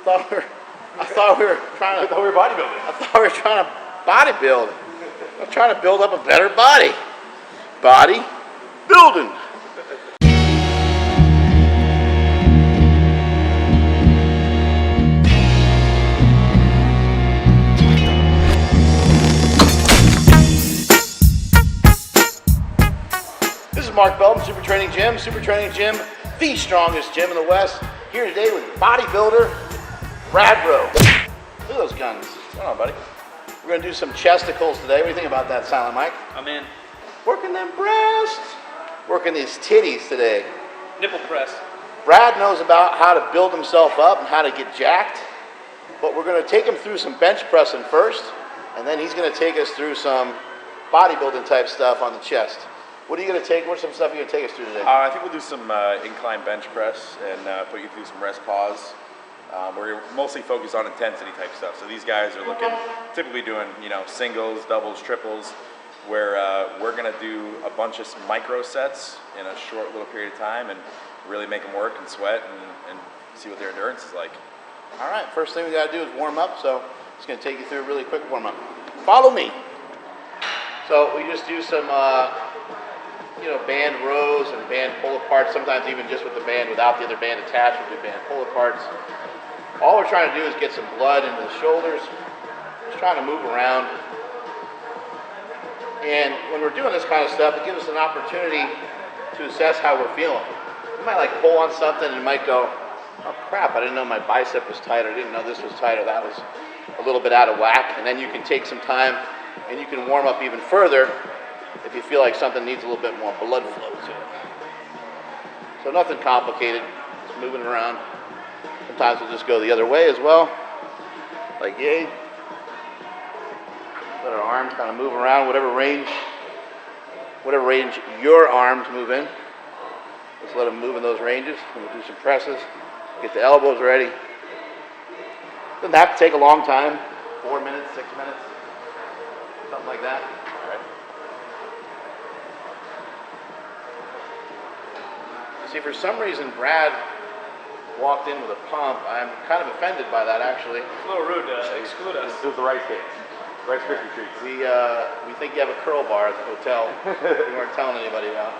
I thought we were bodybuilding. I thought we were trying to bodybuild. I'm trying to build up a better body. Body building. This is Mark Belton, Super Training Gym, the strongest gym in the West. Here today with bodybuilder Rowe. Look at those guns. What's going on, buddy? We're going to do some chesticles today. What do you think about that, Silent Mike? I'm in. Working them breasts. Working these titties today. Nipple press. Brad knows about how to build himself up and how to get jacked. But we're going to take him through some bench pressing first. And then he's going to take us through some bodybuilding type stuff on the chest. What are you going to take? What's some stuff you're going to take us through today? I think we'll do some incline bench press and put you through some rest pause. We're mostly focused on intensity type stuff. So these guys are typically doing, singles, doubles, triples, where we're going to do a bunch of micro sets in a short little period of time and really make them work and sweat and see what their endurance is like. All right, first thing we got to do is warm up. So it's going to take you through a really quick warm up. Follow me. So we just do some band rows and band pull aparts, sometimes even just with the band without the other band attached, we'll do band pull aparts. All we're trying to do is get some blood into the shoulders, just trying to move around. And when we're doing this kind of stuff, it gives us an opportunity to assess how we're feeling. You might pull on something and you might go, oh crap, I didn't know my bicep was tight, or I didn't know this was tight, or that was a little bit out of whack. And then you can take some time and you can warm up even further if you feel like something needs a little bit more blood flow to it. So nothing complicated, just moving around. Sometimes we'll just go the other way as well, like yay. Let our arms kind of move around, whatever range your arms move in. Just let them move in those ranges. And we'll do some presses, get the elbows ready. Doesn't have to take a long time, 4 minutes, 6 minutes, something like that. All right. See, for some reason, Brad walked in with a pump. I'm kind of offended by that, actually. It's a little rude to exclude us. This is the rice cake. Rice Krispie treats. We think you have a curl bar at the hotel. You weren't telling anybody about.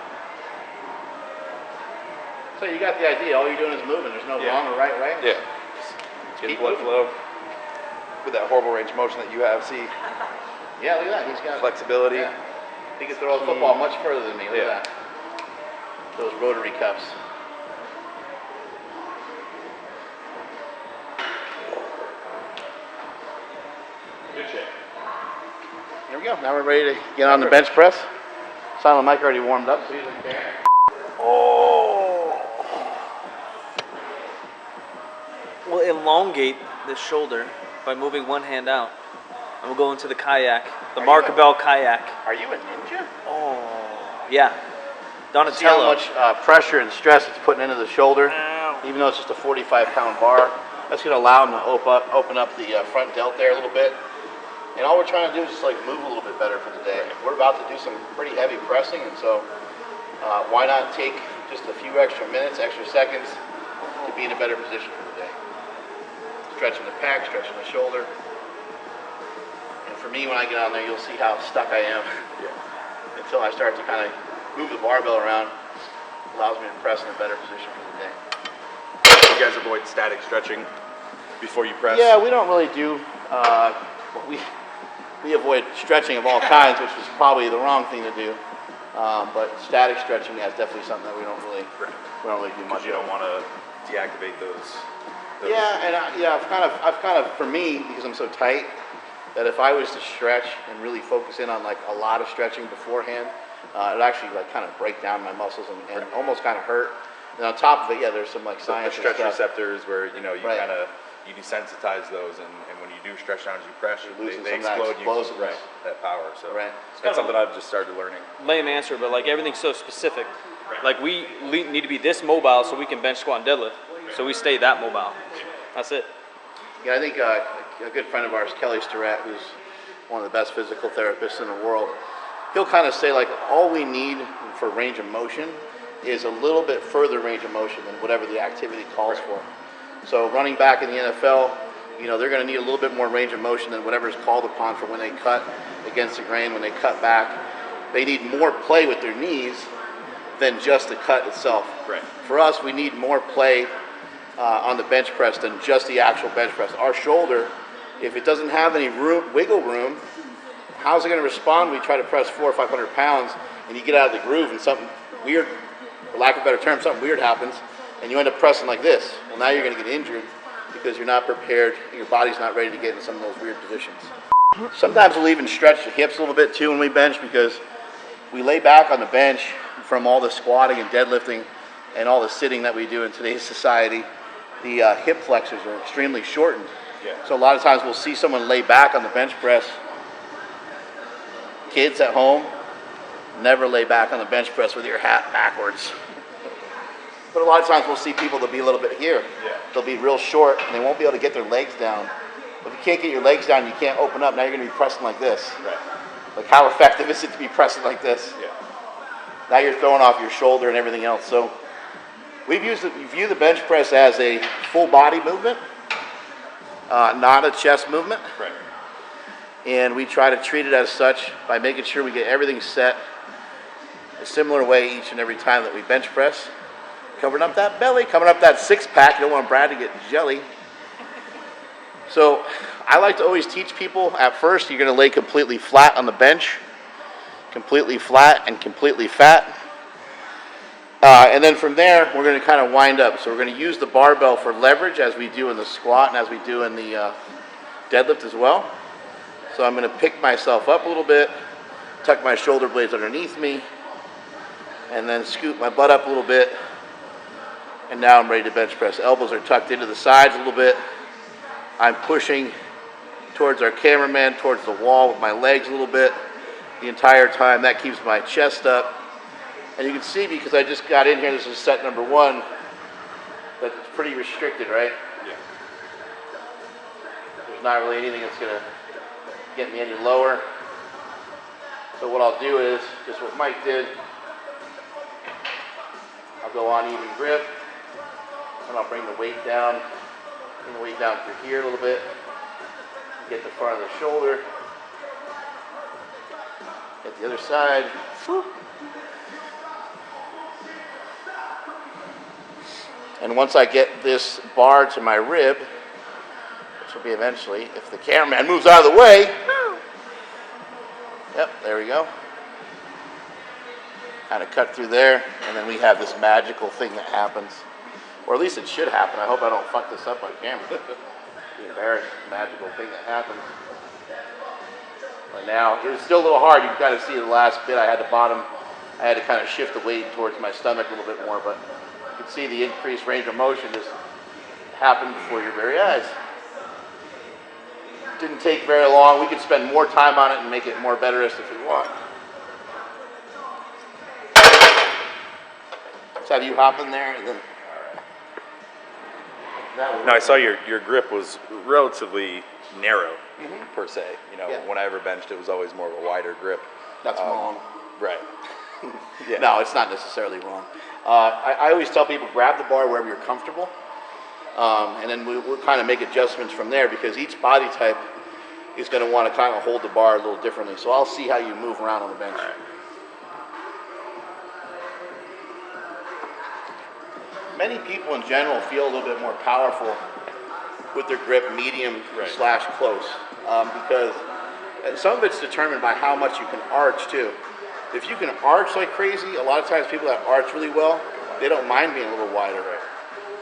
So you got the idea. All you're doing is moving. There's no wrong or right way. Yeah. Just get blood flow with that horrible range of motion that you have. See? Yeah, look at that. He's got flexibility. Yeah. He can throw a football much further than me. Look at that. Those rotary cuffs. Good shape. Here we go. Now we're ready to get on the bench press. Silent Mike already warmed up. So he's in there. Oh! We'll elongate this shoulder by moving one hand out. And we'll go into the kayak, the Markabell kayak. Are you a ninja? Oh, yeah. Donatello. See how much pressure and stress it's putting into the shoulder, even though it's just a 45-pound bar. That's going to allow him to open up the front delt there a little bit. And all we're trying to do is just move a little bit better for the day. We're about to do some pretty heavy pressing, and so why not take just a few extra minutes, extra seconds to be in a better position for the day. Stretching the pec, stretching the shoulder. And for me, when I get on there, you'll see how stuck I am. Yeah. Until I start to kind of move the barbell around, allows me to press in a better position for the day. You guys avoid static stretching before you press? Yeah, we don't really do. We avoid stretching of all kinds, which is probably the wrong thing to do. But static stretching is definitely something that we don't really do much. You don't want to deactivate those. Yeah, and I've kind of, for me, because I'm so tight, that if I was to stretch and really focus in on a lot of stretching beforehand, it'd actually kind of break down my muscles and almost kind of hurt. And on top of it, there's some science. The stretch receptors where you kind of desensitize those, and when you do stretch down as you press, they explode. You lose that power. So that's something I've just started learning. Lame answer, but everything's so specific. We need to be this mobile so we can bench, squat, and deadlift. So we stay that mobile. That's it. Yeah, I think a good friend of ours, Kelly Starrett, who's one of the best physical therapists in the world, he'll kind of say all we need for range of motion is a little bit further range of motion than whatever the activity calls for. So running back in the NFL, you know, they're going to need a little bit more range of motion than whatever is called upon for when they cut against the grain, when they cut back. They need more play with their knees than just the cut itself. Right. For us, we need more play on the bench press than just the actual bench press. Our shoulder, if it doesn't have any wiggle room, how's it going to respond when we try to press 400 or 500 pounds and you get out of the groove and something weird, for lack of a better term, something weird happens and you end up pressing like this? Well, now you're going to get injured because you're not prepared and your body's not ready to get in some of those weird positions. Sometimes we'll even stretch the hips a little bit too when we bench, because we lay back on the bench from all the squatting and deadlifting and all the sitting that we do in today's society. The hip flexors are extremely shortened. Yeah. So a lot of times we'll see someone lay back on the bench press. Kids at home, never lay back on the bench press with your hat backwards. But a lot of times we'll see people that'll be a little bit here. Yeah. They'll be real short and they won't be able to get their legs down. If you can't get your legs down, you can't open up, now you're going to be pressing like this. Right. Like, how effective is it to be pressing like this? Yeah. Now you're throwing off your shoulder and everything else. So we view the bench press as a full body movement, not a chest movement. Right. And we try to treat it as such by making sure we get everything set a similar way each and every time that we bench press. Covering up that belly, covering up that six-pack. You don't want Brad to get jelly. So I like to always teach people, at first you're going to lay completely flat on the bench, completely flat and completely fat. And then from there, we're going to kind of wind up. So we're going to use the barbell for leverage as we do in the squat and as we do in the deadlift as well. So I'm going to pick myself up a little bit, tuck my shoulder blades underneath me, and then scoot my butt up a little bit. And now I'm ready to bench press. Elbows are tucked into the sides a little bit. I'm pushing towards our cameraman, towards the wall with my legs a little bit the entire time. That keeps my chest up. And you can see, because I just got in here, this is set number 1, that it's pretty restricted, right? Yeah. There's not really anything that's going to get me any lower. So what I'll do is, just what Mike did, I'll go on even grip, and I'll bring the weight down. Bring the weight down through here a little bit. Get the front of the shoulder. Get the other side. Whoop. And once I get this bar to my rib, which will be eventually, if the cameraman moves out of the way. Yep, there we go. Kind of cut through there, and then we have this magical thing that happens. Or at least it should happen. I hope I don't fuck this up on camera. The embarrassing, magical thing that happens. But now, it was still a little hard. You can kind of see the last bit. I had to kind of shift the weight towards my stomach a little bit more, but you can see the increased range of motion just happened before your very eyes. Didn't take very long. We could spend more time on it and make it more betterist if we want. Let's have you hop in there and then. Now I saw your grip was relatively narrow, per se. You know, Yeah. when I ever benched, it was always more of a wider grip. That's wrong. Right. Yeah. No, it's not necessarily wrong. I always tell people, grab the bar wherever you're comfortable, and then we'll kind of make adjustments from there, because each body type is going to want to kind of hold the bar a little differently. So I'll see how you move around on the bench. Right. Many people in general feel a little bit more powerful with their grip medium slash close, because some of it's determined by how much you can arch too. If you can arch like crazy, a lot of times people that arch really well, they don't mind being a little wider,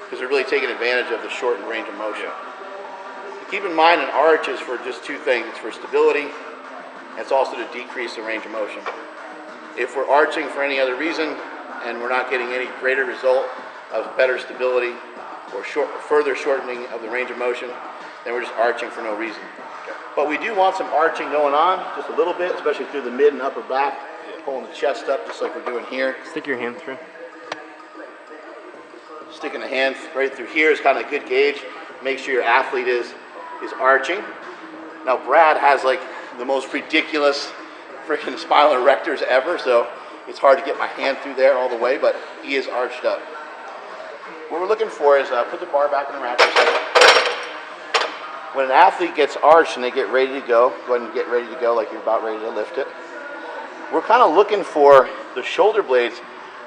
because they're really taking advantage of the shortened range of motion. Keep in mind, an arch is for just two things. It's for stability, and it's also to decrease the range of motion. If we're arching for any other reason and we're not getting any greater result of better stability or further shortening of the range of motion, then we're just arching for no reason. But we do want some arching going on, just a little bit, especially through the mid and upper back, pulling the chest up just like we're doing here. Stick your hand through. Sticking the hand right through here is kind of a good gauge. Make sure your athlete is arching. Now Brad has like the most ridiculous freaking spinal erectors ever, so it's hard to get my hand through there all the way, but he is arched up. what we're looking for is put the bar back in the rack for a second. When an athlete gets arched and they get ready to go ahead and get ready to go like you're about ready to lift it. We're kind of looking for the shoulder blades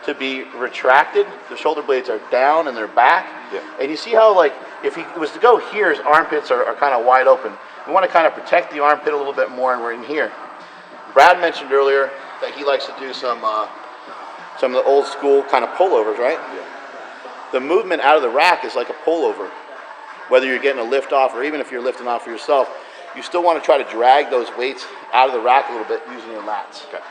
to be retracted. The shoulder blades are down and they're back. Yeah. And you see how, like, if he was to go here, his armpits are kind of wide open. We want to kind of protect the armpit a little bit more, and we're in here. Brad mentioned earlier that he likes to do some of the old school kind of pullovers, right? Yeah. The movement out of the rack is like a pullover. Whether you're getting a lift off or even if you're lifting off for yourself, you still want to try to drag those weights out of the rack a little bit using your lats. Okay.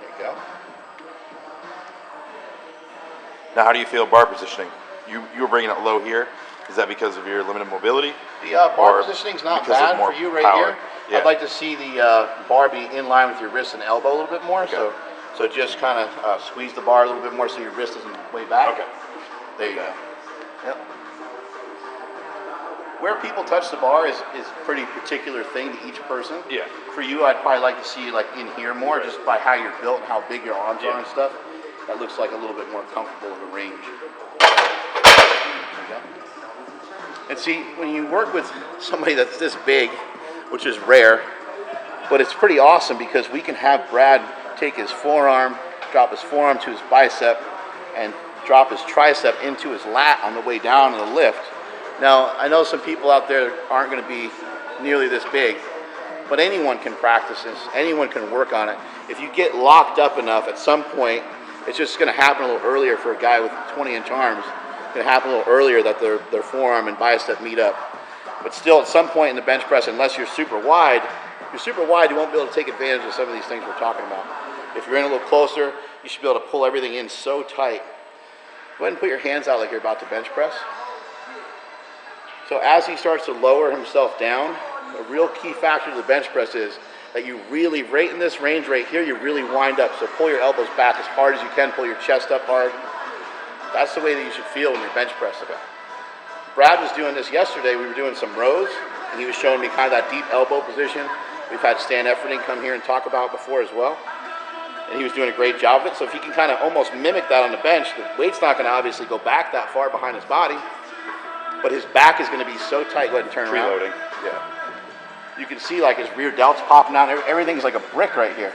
There you go. Now, how do you feel bar positioning? You were bringing it low here. Is that because of your limited mobility? The bar positioning's not bad for you right power? here. Yeah. I'd like to see the bar be in line with your wrist and elbow a little bit more. Okay. So just kind of squeeze the bar a little bit more so your wrist isn't way back. Okay. There you go. Yep. Where people touch the bar is a pretty particular thing to each person. Yeah. For you, I'd probably like to see you like in here more, Right. just by how you're built and how big your arms Yeah. are and stuff. That looks like a little bit more comfortable of a range. There you go. And see, when you work with somebody that's this big, which is rare, but it's pretty awesome because we can have Brad take his forearm, drop his forearm to his bicep, and drop his tricep into his lat on the way down in the lift. Now, I know some people out there aren't going to be nearly this big, but anyone can practice this. Anyone can work on it. If you get locked up enough, at some point, it's just going to happen a little earlier for a guy with 20-inch arms. It's going to happen a little earlier that their forearm and bicep meet up. But still, at some point in the bench press, unless you're super wide, you won't be able to take advantage of some of these things we're talking about. If you're in a little closer, you should be able to pull everything in so tight. Go ahead and put your hands out like you're about to bench press. So as he starts to lower himself down, a real key factor to the bench press is that you really, right in this range right here, you really wind up. So pull your elbows back as hard as you can, pull your chest up hard. That's the way that you should feel when you're bench pressing. Brad was doing this yesterday. We were doing some rows, and he was showing me kind of that deep elbow position. We've had Stan Efferding come here and talk about before as well. And he was doing a great job of it. So if he can kind of almost mimic that on the bench, the weight's not going to obviously go back that far behind his body, but his back is going to be so tight. Go ahead and turn around. Preloading. Yeah. You can see like his rear delt's popping out. Everything's like a brick right here.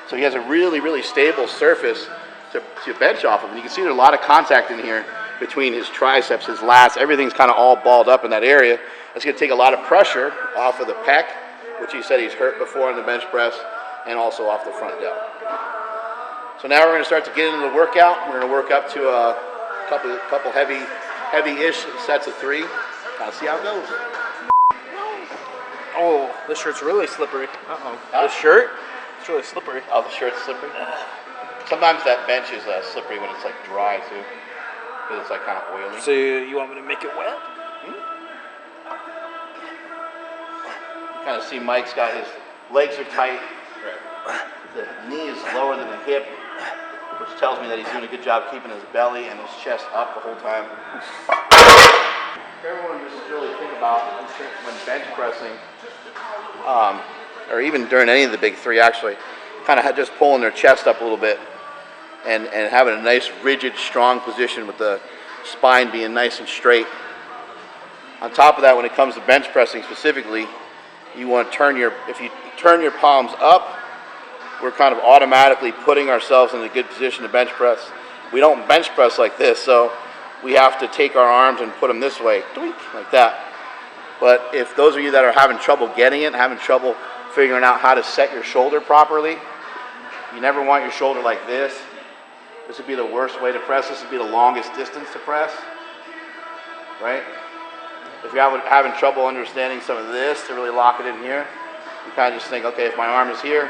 So he has a really, really stable surface to bench off of. And you can see there's a lot of contact in here between his triceps, his lats. Everything's kind of all balled up in that area. That's going to take a lot of pressure off of the pec, which he said he's hurt before in the bench press, and also off the front delt. So now we're going to start to get into the workout. We're going to work up to a couple heavy-ish sets of 3. Kind of see how it goes. Oh, this shirt's really slippery. Uh-oh. Huh? This shirt? It's really slippery. Oh, the shirt's slippery? Sometimes that bench is slippery when it's like dry too, because it's like kind of oily. So you want me to make it wet? You kind of see Mike's got his legs are tight. The knee is lower than the hip, which tells me that he's doing a good job keeping his belly and his chest up the whole time. If everyone just really think about when bench pressing, or even during any of the big 3 actually, kind of just pulling their chest up a little bit and having a nice rigid strong position with the spine being nice and straight. On top of that, when it comes to bench pressing specifically, you want to if you turn your palms up, we're kind of automatically putting ourselves in a good position to bench press. We don't bench press like this, so we have to take our arms and put them this way, like that. But if those of you that are having trouble getting it, having trouble figuring out how to set your shoulder properly, you never want your shoulder like this. This would be the worst way to press. This would be the longest distance to press, right? If you're having trouble understanding some of this to really lock it in here, you kind of just think, okay, if my arm is here,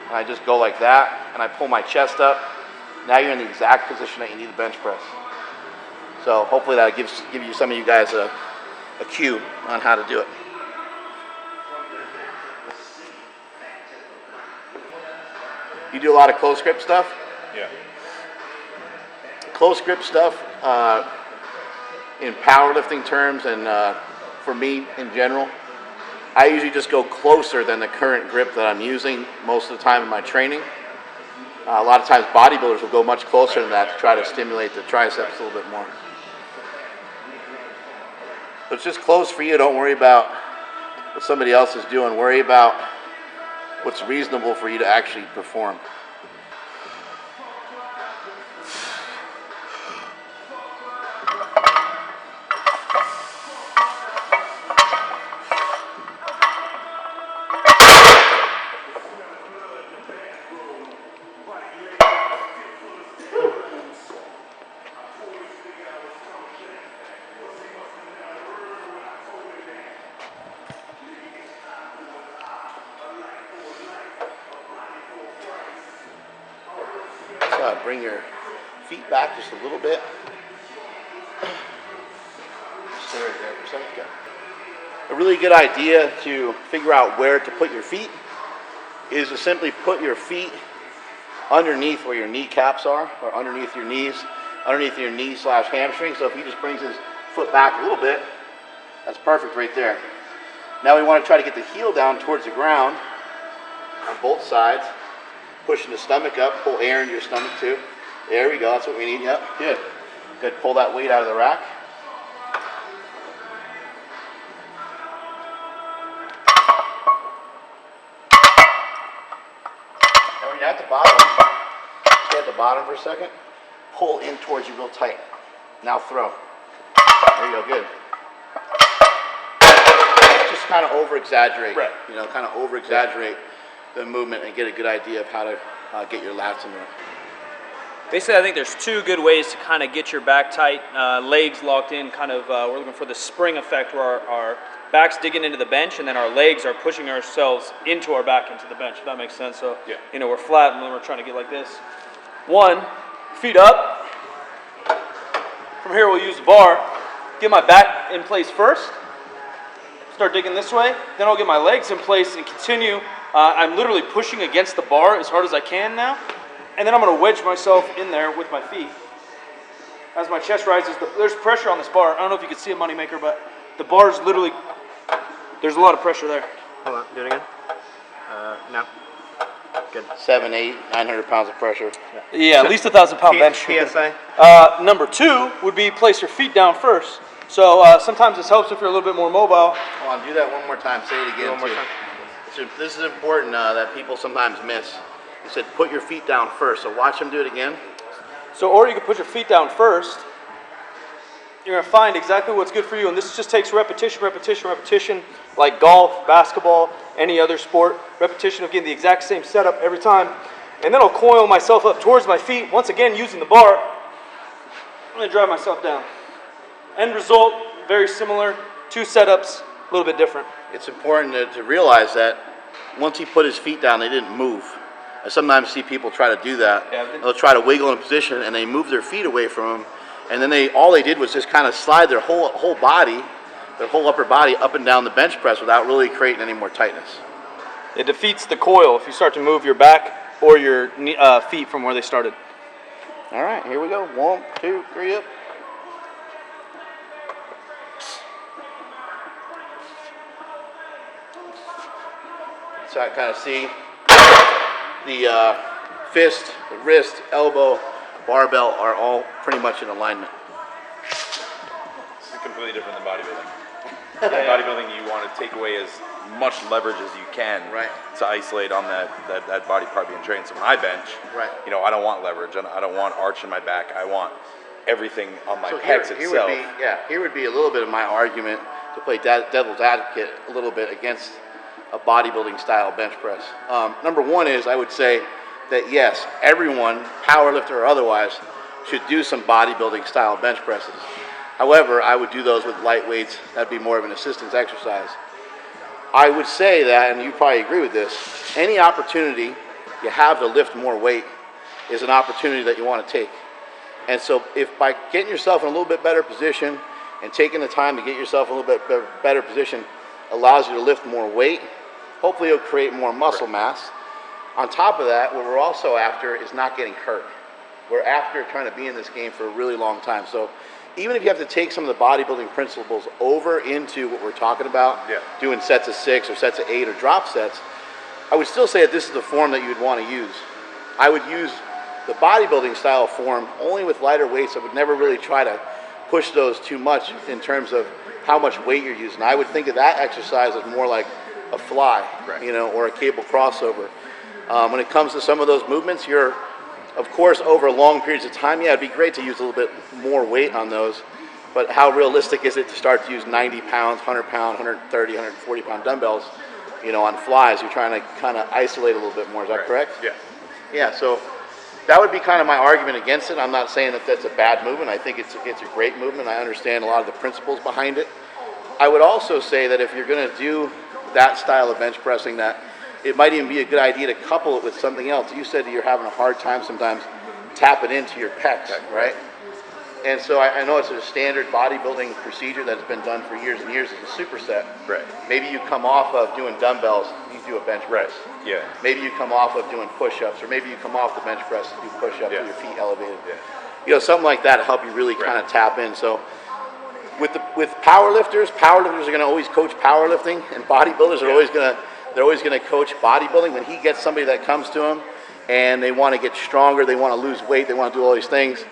and I just go like that, and I pull my chest up, now you're in the exact position that you need to bench press. So hopefully that'll give you some of you guys a cue on how to do it. You do a lot of close grip stuff? Yeah. Close grip stuff, in powerlifting terms and for me in general, I usually just go closer than the current grip that I'm using most of the time in my training. A lot of times bodybuilders will go much closer than that to try to stimulate the triceps a little bit more. But it's just close for you. Don't worry about what somebody else is doing. Worry about what's reasonable for you to actually perform. Bring your feet back just a little bit. Stay right there for a second. Okay. A really good idea to figure out where to put your feet is to simply put your feet underneath where your kneecaps are, or underneath your knees, underneath your knee/hamstring. So if he just brings his foot back a little bit, that's perfect right there. Now we want to try to get the heel down towards the ground on both sides. Pushing the stomach up, pull air into your stomach too. There we go, that's what we need, yep, good. Good, pull that weight out of the rack. And when you're at the bottom, stay at the bottom for a second, pull in towards you real tight. Now throw. There you go, good. Just kind of over-exaggerate, right. You know, kind of over-exaggerate the movement and get a good idea of how to get your lats into it. Basically, I think there's two good ways to kind of get your back tight, legs locked in, kind of, we're looking for the spring effect where our back's digging into the bench and then our legs are pushing ourselves into our back into the bench, if that makes sense. So, yeah. You know, we're flat and then we're trying to get like this. One, feet up. From here, we'll use the bar. Get my back in place first. Start digging this way. Then I'll get my legs in place and continue. I'm literally pushing against the bar as hard as I can now. And then I'm going to wedge myself in there with my feet. As my chest rises, there's pressure on this bar. I don't know if you can see a moneymaker, but the bar is literally, there's a lot of pressure there. Hold on, do it again. No. Good. 700, 800, 900 pounds of pressure. Yeah, at least 1,000-pound bench. PSI? Number two would be place your feet down first. So sometimes this helps if you're a little bit more mobile. Hold on, do that one more time. Say it again, One more too. time. This is important that people sometimes miss. He said put your feet down first, so watch him do it again. So, or you can put your feet down first. You're going to find exactly what's good for you, and this just takes repetition, repetition, repetition, like golf, basketball, any other sport. Repetition of getting the exact same setup every time. And then I'll coil myself up towards my feet, once again using the bar. I'm going to drive myself down. End result, very similar. Two setups, a little bit different. It's important to realize that once he put his feet down, they didn't move. I sometimes see people try to do that. Yeah, they'll try to wiggle in a position and they move their feet away from him, and then all they did was just kind of slide their whole body, their whole upper body up and down the bench press without really creating any more tightness. It defeats the coil if you start to move your back or your feet from where they started. All right, here we go. 1, 2, 3, up. So I kind of see the fist, the wrist, elbow, barbell are all pretty much in alignment. This is completely different than bodybuilding. In bodybuilding, you want to take away as much leverage as you can, Right. to isolate on that body part being trained. So when I bench, Right. you know, I don't want leverage, and I don't want arch in my back. I want everything on my So pecs here itself. here would be a little bit of my argument to play devil's advocate a little bit against a bodybuilding style bench press. Number one is I would say that yes, everyone, powerlifter or otherwise, should do some bodybuilding style bench presses. However, I would do those with light weights. That'd be more of an assistance exercise. I would say that, and you probably agree with this, any opportunity you have to lift more weight is an opportunity that you want to take. And so if by getting yourself in a little bit better position and taking the time to get yourself in a little bit better position allows you to lift more weight, hopefully it'll create more muscle mass. On top of that, what we're also after is not getting hurt. We're after trying to be in this game for a really long time. So even if you have to take some of the bodybuilding principles over into what we're talking about, doing sets of 6 or sets of 8 or drop sets, I would still say that this is the form that you would want to use. I would use the bodybuilding style form only with lighter weights. I would never really try to push those too much in terms of how much weight you're using. I would think of that exercise as more like a fly, you know, or a cable crossover. When it comes to some of those movements, you're, of course, over long periods of time, yeah, it'd be great to use a little bit more weight on those, but how realistic is it to start to use 90 pounds, 100 pound, 130, 140 pound dumbbells, you know, on flies? You're trying to kind of isolate a little bit more, is that correct? Yeah. Yeah, so that would be kind of my argument against it. I'm not saying that that's a bad movement. I think it's a great movement. I understand a lot of the principles behind it. I would also say that if you're going to do that style of bench pressing, that it might even be a good idea to couple it with something else. You said that you're having a hard time sometimes tapping into your pecs, right? And so I know it's a standard bodybuilding procedure that's been done for years and years as a superset. Right. Maybe you come off of doing dumbbells, you do a bench press. Yeah. Maybe you come off of doing push-ups, or maybe you come off the bench press and do push-ups with your feet elevated. Yeah. You know, something like that to help you really kind of tap in. So with powerlifters are going to always coach powerlifting, and bodybuilders are always going to coach bodybuilding. When he gets somebody that comes to him and they want to get stronger, they want to lose weight, they want to do all these things,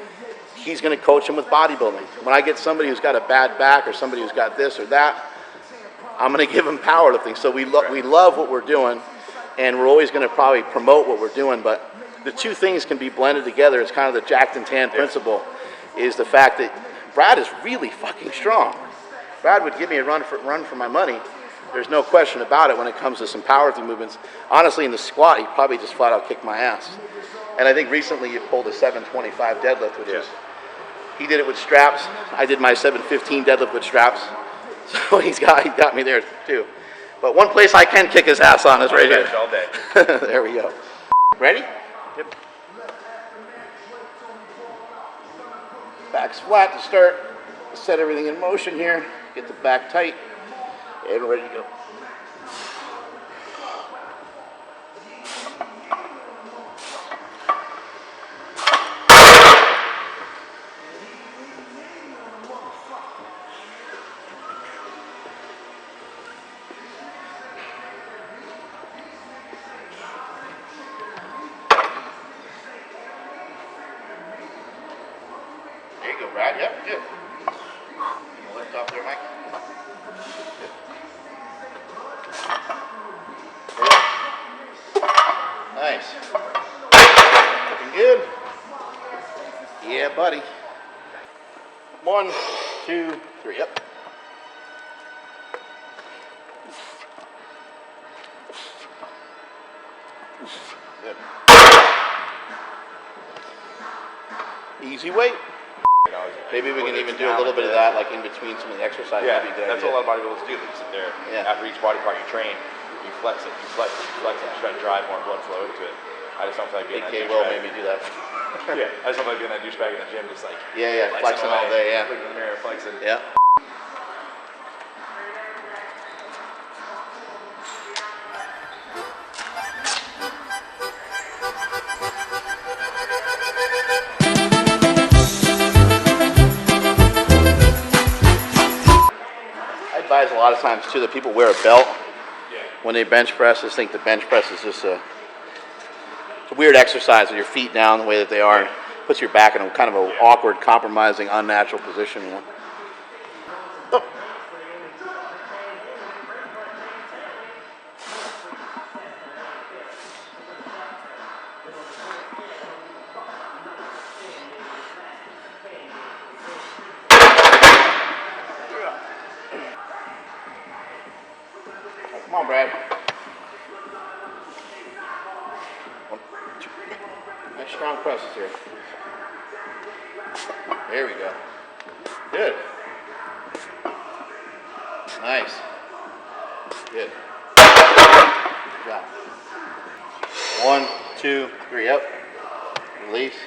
he's going to coach them with bodybuilding. When I get somebody who's got a bad back or somebody who's got this or that, I'm going to give them powerlifting. So we love what we're doing, and we're always going to probably promote what we're doing, but the two things can be blended together. It's kind of the jacked and tan principle, is the fact that Brad is really fucking strong. Brad would give me a run for my money. There's no question about it when it comes to some powerlifting movements. Honestly, in the squat, he probably just flat out kicked my ass. And I think recently you pulled a 725 deadlift with his. He did it with straps. I did my 715 deadlift with straps. So he got me there too. But one place I can kick his ass on is right here. All day. There we go. Ready? Yep. Back's flat to start. Set everything in motion here. Get the back tight. And ready to go. There you go, Brad. Yep, good. Lift off there, Mike. Good. Nice. Looking good. Yeah, buddy. 1, 2, 3. Yep. Good. Easy weight. Maybe we can even do a little bit of that, like in between some of the exercises. Yeah, That'd be good. that's what a lot of bodybuilders do. They sit there. Yeah. After each body part you train, you flex it, you flex it, you flex it, you try to drive more blood flow into it. I just don't feel like being that AK douchebag. will maybe do that. Yeah, I just don't feel like being that douchebag in the gym, just like flexing all day. Yeah. looking in the mirror, flexing. Yeah. I advise a lot of times too that people wear a belt when they bench press. I just think the bench press is just it's a weird exercise with your feet down the way that they are. It puts your back in a kind of an awkward, compromising, unnatural position. You know? Oh. Come on, Brad. 1, 2. Nice strong presses here. There we go. Good. Nice. Good. Good job. 1, 2, 3. Yep. Release.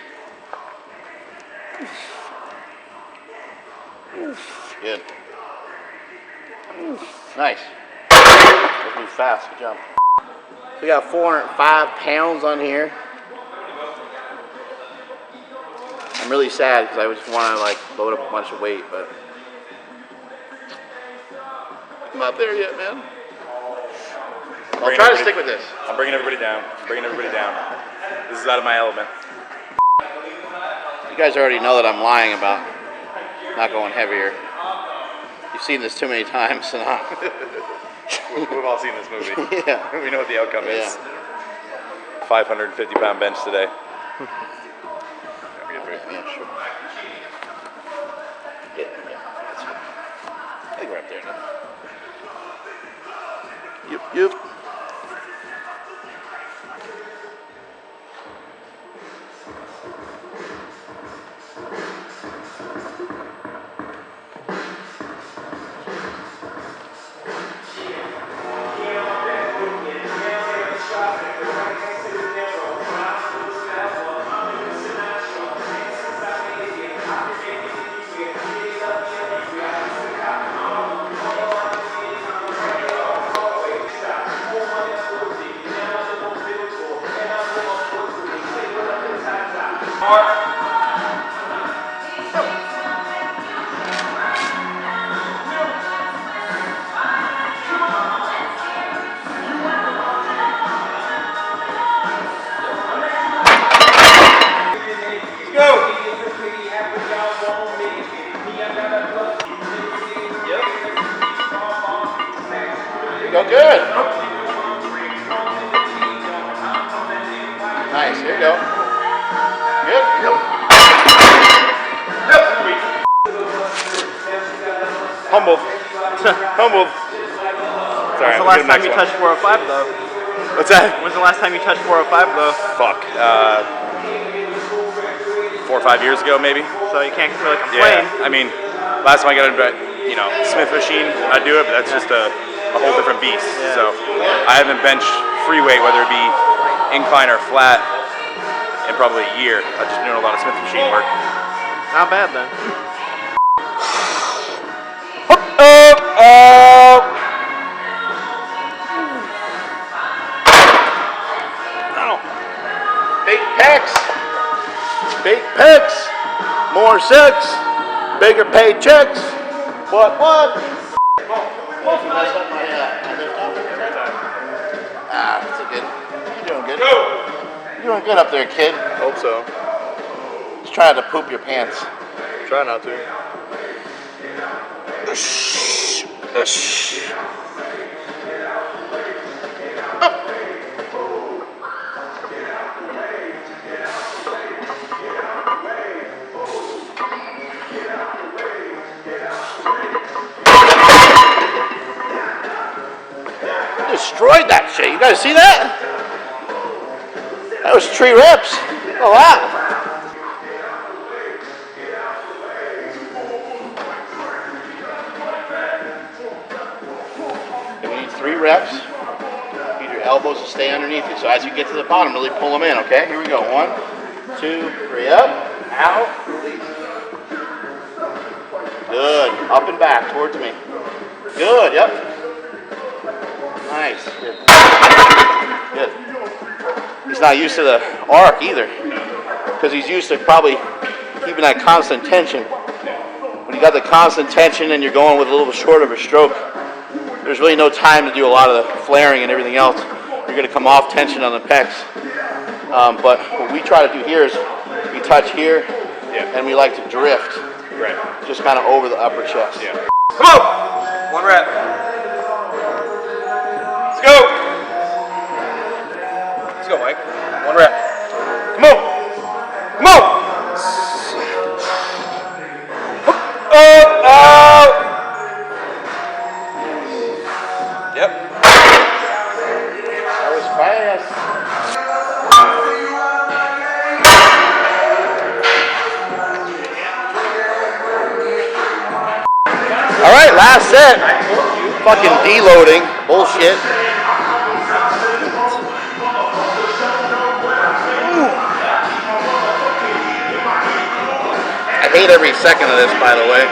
Good. Nice. Let's move fast. Good job. We got 405 pounds on here. I'm really sad because I just want to like load up a bunch of weight, but I'm not there yet, man. I'll try to stick with this. I'm bringing everybody down. This is out of my element. You guys already know that I'm lying about not going heavier. You've seen this too many times. So We've all seen this movie. Yeah. We know what the outcome is. Yeah. 550-pound bench today. Yeah, sure. Yeah, that's good. I think we're up there now. Yep. Go good. Nice. Here you go. Good. Humbled. Humbled. Sorry. When's the last time you touched 405 though? What's that? When's the last time you touched 405 though? Fuck. 4 or 5 years ago, maybe. So you can't really complain. Yeah. I mean, last time I got into, Smith machine, I'd do it, but that's just a whole different beast. Yeah. So I haven't benched free weight, whether it be incline or flat, in probably a year. I've just been doing a lot of Smith machine work. Not bad then. Big pecs, more sex, bigger paychecks. What? That's a good. You're doing good. You're doing good up there, kid. Hope so. Just trying to poop your pants. Try not to. Destroyed that shit. You guys see that? That was 3 reps. A lot. And we need 3 reps. You need your elbows to stay underneath you. So as you get to the bottom, really pull them in, okay? Here we go. 1, 2, 3, up, out, release. Good. Up and back towards me. Good, yep. Nice. Good. Good. He's not used to the arc either, because he's used to probably keeping that constant tension. When you got the constant tension and you're going with a little bit short of a stroke, there's really no time to do a lot of the flaring and everything else. You're going to come off tension on the pecs. But what we try to do here is we touch here, and we like to drift, just kind of over the upper chest. Yeah. Come on! 1 rep. Let's go! Let's go, Mike. 1 rep. Come on! Come on! Out! Yep. That was fast. All right, last set. Fucking deloading. Bullshit. I hate every second of this, by the way.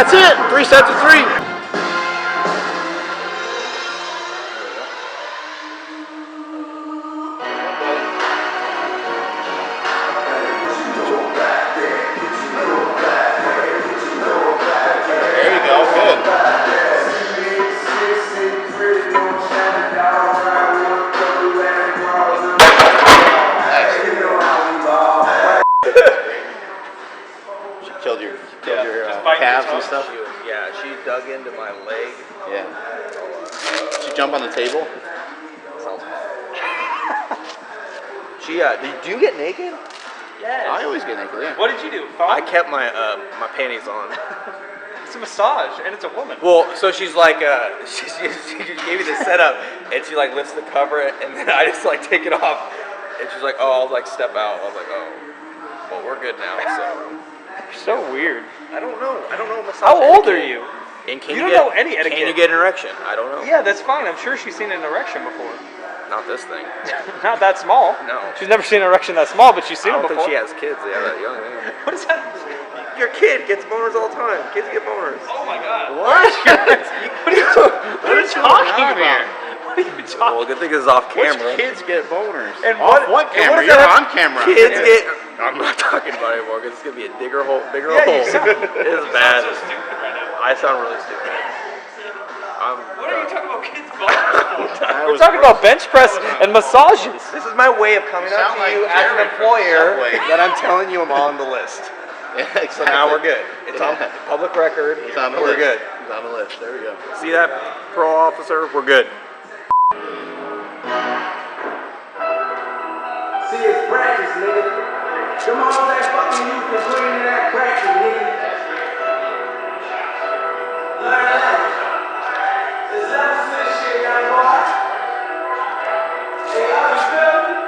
That's it. 3 sets of 3. There you go. Good. She killed your calves and stuff. Yeah, she dug into my leg. Yeah. Did she jump on the table? She, do you get naked? Yes. I always get naked. Yeah. What did you do? I kept my my panties on. It's a massage, and it's a woman. Well, so she's like, she gave me the setup, and she like lifts the cover, and then I just like take it off, and she's like, oh, I'll like step out. I was like, oh, well, we're good now. So You're so weird. I don't know massage. How old are you? And can You don't get, know any etiquette. Can you get an erection? I don't know. Yeah, that's fine. I'm sure she's seen an erection before. Not this thing. Not that small. No. She's never seen an erection that small, but she's seen I it don't before. think she has kids. Yeah, that young. Man. What is that? Your kid gets boners all the time. Kids get boners. Oh my god. What? What are you talking about? What are you talking Well, good thing this is off Which camera. kids get boners? And Off what and camera? what does You're that on camera. Kids get. I'm not talking about it anymore because it's gonna be a bigger hole. Yeah, you sound- It is bad. so stupid right now. I sound really stupid. What are you talking about kids' boners for? We're was talking about bench press and massages. This is my way of coming sound out to like you as an Jared from employer Subway. that I'm telling you I'm on the list. Yeah, exactly. Now we're good. It's on public record. He's on the We're list. good. He's on the list. There we go. See that, pro officer? We're good. See, it's practice, nigga. Come on, that fucking you can put into that practice, nigga. Learn that. There's levels to this shit, young boy. Hey, you feel me?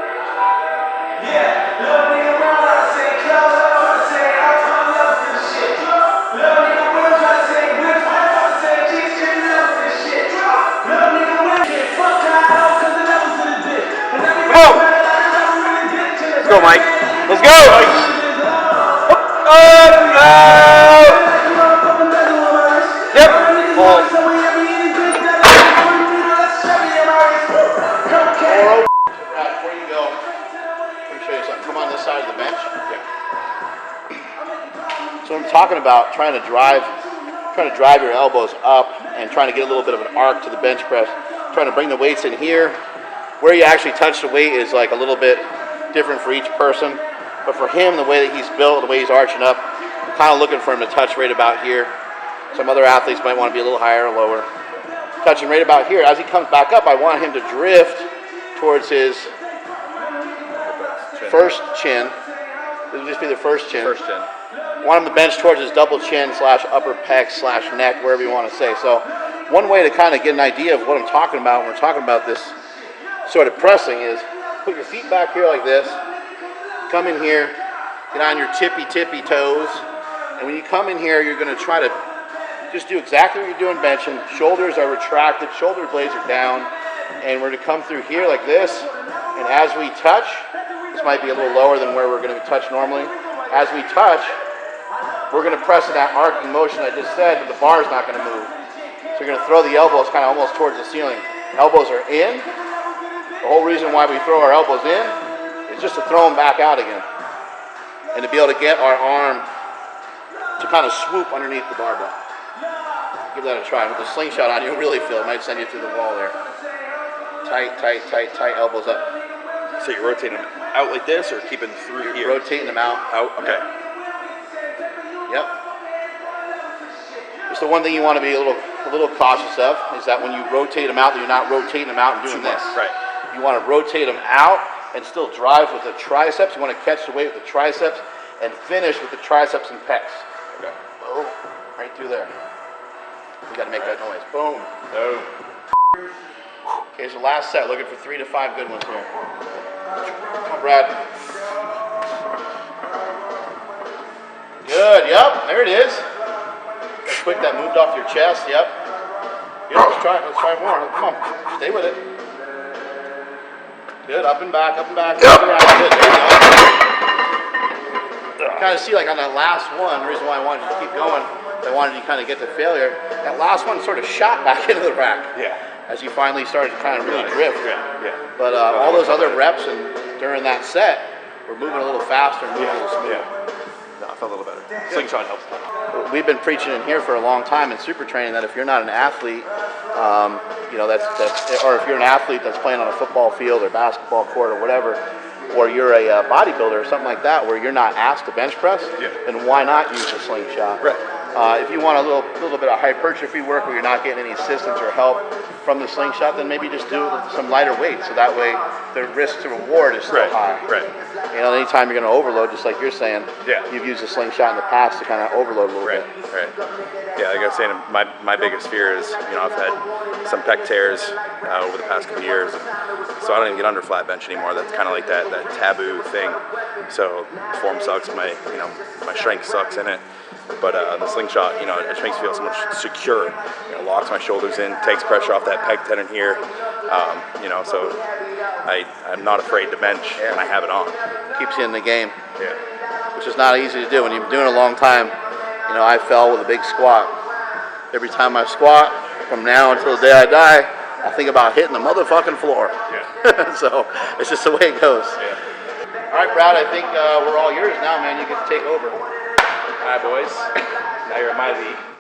Yeah, little nigga, when I'm trying to say close up, I'm trying to say I'm love this shit. Little nigga, when I'm trying to say whip, I'm trying to say G-string love this shit. Little nigga, when I'm get fucked out, cause the levels to the dick. And then we Come on. Let's go, Mike. Let's go. Yep. Ball. Before you go, let me show you something. Come on this side of the bench. So I'm talking about trying to drive your elbows up and trying to get a little bit of an arc to the bench press. Trying to bring the weights in here. Where you actually touch the weight is like a little bit different for each person. But for him, the way that he's built, the way he's arching up, I'm kind of looking for him to touch right about here. Some other athletes might want to be a little higher or lower. Touching right about here. As he comes back up, I want him to drift towards his first chin. This will just be the first chin. First chin. Want him to bench towards his double chin / upper pec / neck, wherever you want to say. So one way to kind of get an idea of what I'm talking about when we're talking about this sort of pressing is put your feet back here like this. Come in here, get on your tippy toes. And when you come in here, you're going to try to just do exactly what you're doing benching. Shoulders are retracted, shoulder blades are down. And we're going to come through here like this. And as we touch, this might be a little lower than where we're going to touch normally. As we touch, we're going to press in that arcing motion I just said, but the bar is not going to move. So you're going to throw the elbows kind of almost towards the ceiling. Elbows are in. The whole reason why we throw our elbows in is just to throw them back out again. And to be able to get our arm to kind of swoop underneath the barbell. Give that a try. With the slingshot on, you'll really feel it. Might send you through the wall there. Tight, elbows up. So you're rotating them out like this or keeping through here? Rotating them out. Out, okay. Yep. Just the one thing you want to be a little cautious of is that when you rotate them out, that you're not rotating them out and doing this. Right. You want to rotate them out and still drive with the triceps. You want to catch the weight with the triceps and finish with the triceps and pecs. Okay. Boom. Right through there. We got to make that noise. Boom. No. Okay, so last set. Looking for 3 to 5 good ones here. Come on, Brad. Good. Yep. There it is. That's quick. That moved off your chest. Yep. Good. Let's try more. Come on. Stay with it. Good. Up and back. Up and back. Yep. Good. There you go. You kind of see, like on that last one, the reason why I wanted you to keep going, that wanted you to kind of get to failure. That last one sort of shot back into the rack. Yeah. As you finally started to kind of really drift. Yeah. But all those other reps and during that set, we're moving a little faster and moving a little smoother. No, I felt a little better. Slingshot helps. We've been preaching in here for a long time in super training that if you're not an athlete, you know, that's or if you're an athlete that's playing on a football field or basketball court or whatever, or you're a bodybuilder or something like that where you're not asked to bench press, then why not use a slingshot? Right. If you want a little bit of hypertrophy work where you're not getting any assistance or help from the slingshot, then maybe just do it with some lighter weight. So that way the risk to reward is still high. Right. You know, anytime you're going to overload, just like you're saying, you've used a slingshot in the past to kind of overload a little bit. Right. Yeah, like I was saying, my biggest fear is, you know, I've had some pec tears over the past couple years, so I don't even get under flat bench anymore. That's kind of like that taboo thing. So form sucks, my strength sucks in it. But the slingshot, you know, it just makes me feel so much secure. You know, locks my shoulders in, takes pressure off that pec tendon here. You know, so I'm not afraid to bench when I have it on. Keeps you in the game. Yeah. Which is not easy to do when you've been doing it a long time. You know, I fell with a big squat. Every time I squat, from now until the day I die, I think about hitting the motherfucking floor. Yeah. So it's just the way it goes. Yeah. All right, Brad, I think we're all yours now, man. You get to take over. All right, boys. Now you're in my league.